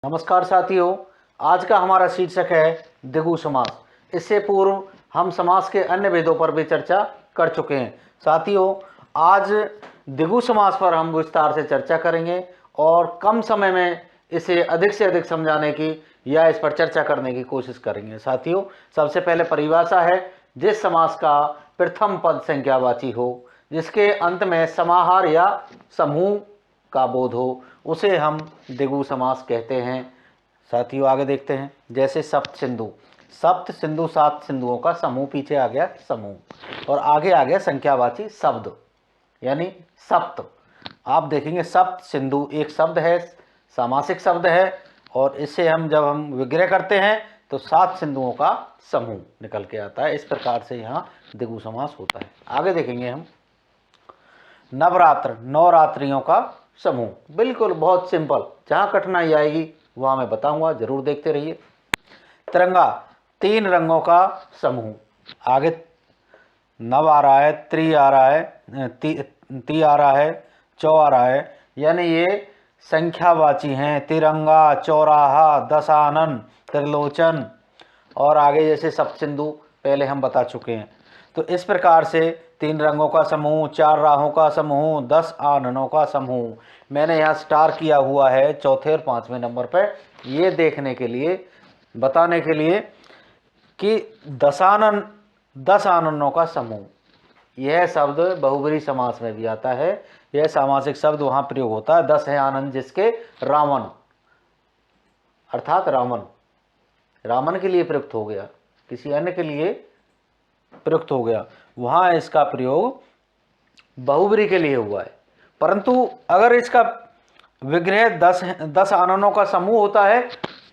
नमस्कार साथियों, आज का हमारा शीर्षक है द्विगु समास। इससे पूर्व हम समास के अन्य भेदों पर भी चर्चा कर चुके हैं। साथियों, आज द्विगु समास पर हम विस्तार से चर्चा करेंगे और कम समय में इसे अधिक से अधिक समझाने की या इस पर चर्चा करने की कोशिश करेंगे। साथियों, सबसे पहले परिभाषा है, जिस समास का प्रथम पद संख्यावाची हो, जिसके अंत में समाहार या समूह का बोध हो, उसे हम द्विगु समास कहते हैं। साथियों, आगे देखते हैं। जैसे सप्त सिंधु, सप्त सिंधु 7 सिंधुओं का समूह, पीछे आ गया समूह, और आगे आ गया संख्यावाची शब्द यानी सप्त। आप देखेंगे सप्त सिंधु एक शब्द है, सामासिक शब्द है, और इससे जब हम विग्रह करते हैं तो 7 सिंधुओं का समूह निकल के आता है। इस प्रकार से यहाँ द्विगु समास होता है। आगे देखेंगे हम नवरात्र, 9 रात्रियों का समूह। बिल्कुल बहुत सिंपल, जहाँ कठिनाई आएगी वहाँ मैं बताऊंगा, जरूर देखते रहिए। तिरंगा, 3 रंगों का समूह। आगे नव आ रहा है, त्री आ रहा है, ती आ रहा है, चौ आ रहा है, यानी ये संख्यावाची हैं। तिरंगा, चौराहा, दशानन, त्रिलोचन, और आगे जैसे सप्तसिंधु पहले हम बता चुके हैं। तो इस प्रकार से 3 रंगों का समूह, 4 राहों का समूह, 10 आननों का समूह। मैंने यहाँ स्टार किया हुआ है चौथे और 5वें नंबर पर, ये देखने के लिए, बताने के लिए कि दशानन, 10 आननों का समूह, यह शब्द बहुब्रीहि समास में भी आता है। यह सामासिक शब्द वहाँ प्रयोग होता है। 10 है आनंद, जिसके रावण अर्थात रामन के लिए प्रयुक्त हो गया, किसी अन्य के लिए प्रयुक्त हो गया, वहाँ इसका प्रयोग बहुब्रीहि के लिए हुआ है। परंतु अगर इसका विग्रह 10 आननों का समूह होता है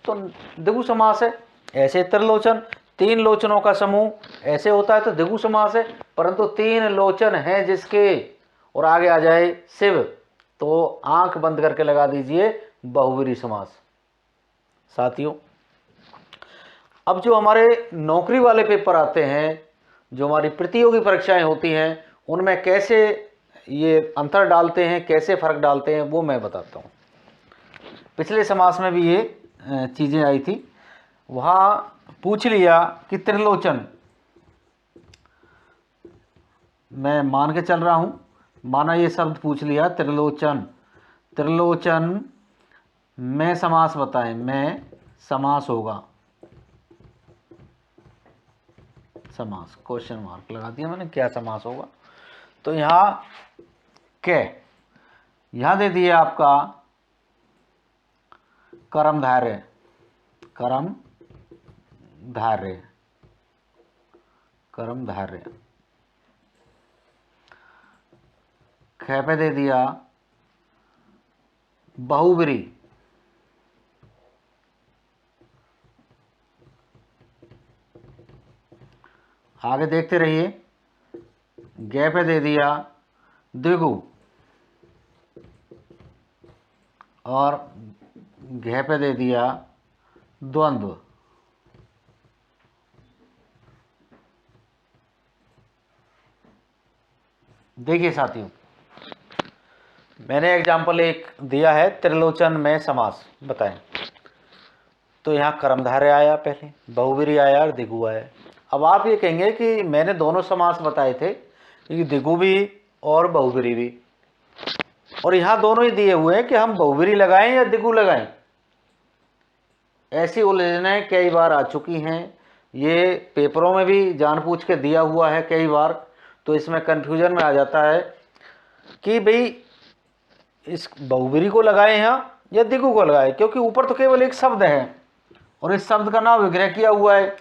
तो द्विगु समास है। ऐसे त्रिलोचन, 3 लोचनों का समूह, ऐसे होता है तो द्विगु समास है। परंतु 3 लोचन हैं जिसके, और आगे आ जाए शिव, तो आंख बंद करके लगा दीजिए बहुब्रीहि समास। साथियों, अब जो हमारे नौकरी वाले पेपर आते हैं, जो हमारी प्रतियोगी परीक्षाएं होती हैं, उनमें कैसे ये अंतर डालते हैं, कैसे फर्क डालते हैं, वो मैं बताता हूँ। पिछले समास में भी ये चीज़ें आई थी। वहाँ पूछ लिया कि त्रिलोचन, मैं मान के चल रहा हूँ, माना ये शब्द पूछ लिया त्रिलोचन, त्रिलोचन में समास बताएं, में समास होगा, समास, क्वेश्चन मार्क लगा दिया मैंने, क्या समास होगा। तो यहाँ के, यहाँ दे दिए आपका कर्मधारय, कर्मधारय, कर्मधारय। ख पे दे दिया बहुब्रीहि, आगे देखते रहिए। ग पे दे दिया द्विगु, और घ पे दे दिया द्वंद्व। देखिए साथियों, मैंने एग्जाम्पल एक दिया है, त्रिलोचन में समास बताएं, तो यहाँ कर्मधारय आया, पहले बहुब्रीहि आया और द्विगु आया। अब आप ये कहेंगे कि मैंने दोनों समास बताए थे, कि द्विगु भी और बहुब्रीहि भी, और यहाँ दोनों ही दिए हुए हैं कि हम बहुब्रीहि लगाएं या द्विगु लगाएं। ऐसी उलझनें कई बार आ चुकी हैं, ये पेपरों में भी जानबूझ के दिया हुआ है कई बार, तो इसमें कन्फ्यूजन में आ जाता है कि भाई इस बहुब्रीहि को लगाएं यहाँ या द्विगु को लगाएं, क्योंकि ऊपर तो केवल एक शब्द है और इस शब्द का नाम विग्रह किया हुआ है।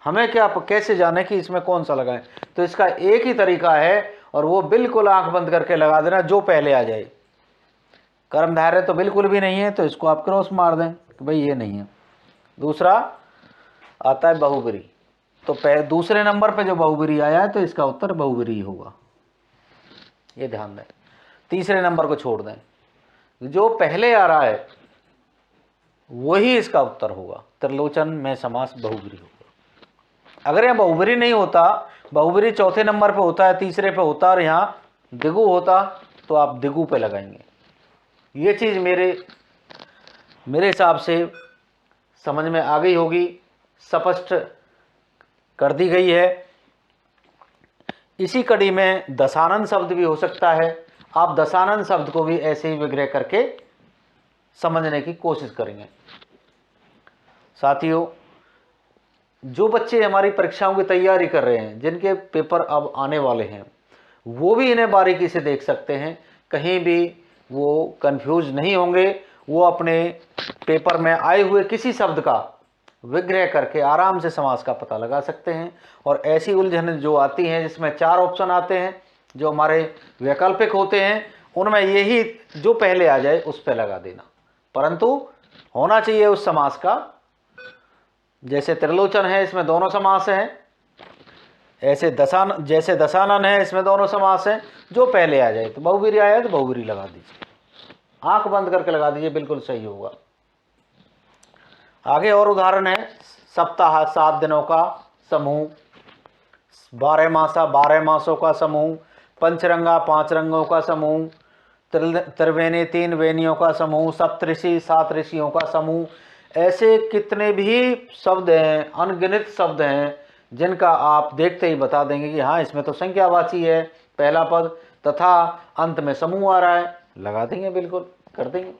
हमें क्या कैसे जाने कि इसमें कौन सा लगाएं। तो इसका एक ही तरीका है, और वो बिल्कुल आंख बंद करके लगा देना, जो पहले आ जाए। कर्मधारय तो बिल्कुल भी नहीं है, तो इसको आप क्रॉस मार दें कि भाई ये नहीं है। दूसरा आता है बहुब्रीहि, तो दूसरे नंबर पे जो बहुब्रीहि आया है तो इसका उत्तर बहुब्रीहि होगा, ये ध्यान दें। तीसरे नंबर को छोड़ दें, जो पहले आ रहा है वही इसका उत्तर होगा। त्रिलोचन में समास बहुब्रीहि होगा। अगर यहाँ बहुब्रीहि नहीं होता, बहुब्रीहि चौथे नंबर पे होता है, तीसरे पे होता, और यहाँ द्विगु होता, तो आप द्विगु पे लगाएंगे। ये चीज़ मेरे मेरे हिसाब से समझ में आ गई होगी, स्पष्ट कर दी गई है। इसी कड़ी में दशानन शब्द भी हो सकता है। आप दशानन शब्द को भी ऐसे ही विग्रह करके समझने की कोशिश करेंगे। साथियों, जो बच्चे हमारी परीक्षाओं की तैयारी कर रहे हैं, जिनके पेपर अब आने वाले हैं, वो भी इन्हें बारीकी से देख सकते हैं। कहीं भी वो कंफ्यूज नहीं होंगे। वो अपने पेपर में आए हुए किसी शब्द का विग्रह करके आराम से समास का पता लगा सकते हैं। और ऐसी उलझन जो आती हैं जिसमें 4 ऑप्शन आते हैं, जो हमारे वैकल्पिक होते हैं, उनमें यही जो पहले आ जाए उस पर लगा देना, परंतु होना चाहिए उस समास का। जैसे त्रिलोचन है, इसमें दोनों समास हैं। जैसे दशानन है, इसमें दोनों समास हैं। जो पहले आ जाए, तो बहुवीरी आया तो बहुवीरी लगा दीजिए, आंख बंद करके लगा दीजिए, बिल्कुल सही होगा। आगे और उदाहरण है। सप्ताह 7 दिनों का समूह, 12 मासा 12 मासों का समूह, पंचरंगा 5 रंगों का समूह, त्रिवेणी 3 वेनियों का समूह, सप्तऋषि 7 ऋषियों का समूह। ऐसे कितने भी शब्द हैं, अनगिनत शब्द हैं, जिनका आप देखते ही बता देंगे कि हाँ, इसमें तो संख्यावाची है पहला पद, तथा अंत में समूह आ रहा है, लगा देंगे, बिल्कुल कर देंगे।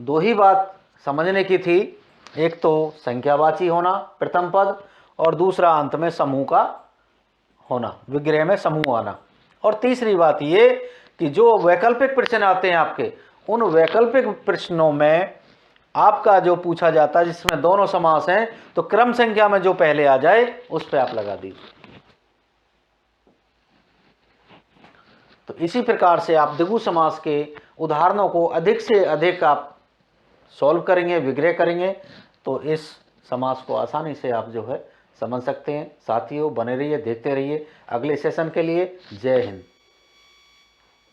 2 ही बात समझने की थी, एक तो संख्यावाची होना प्रथम पद, और दूसरा अंत में समूह का होना, विग्रह में समूह आना। और तीसरी बात ये कि जो वैकल्पिक प्रश्न आते हैं आपके, उन वैकल्पिक प्रश्नों में आपका जो पूछा जाता है जिसमें दोनों समास हैं, तो क्रम संख्या में जो पहले आ जाए उस पर आप लगा दीजिए। तो इसी प्रकार से आप द्विगु समास के उदाहरणों को अधिक से अधिक आप सॉल्व करेंगे, विग्रह करेंगे, तो इस समास को आसानी से आप जो है समझ सकते हैं। साथियों, बने रहिए, देखते रहिए। अगले सेशन के लिए जय हिंद।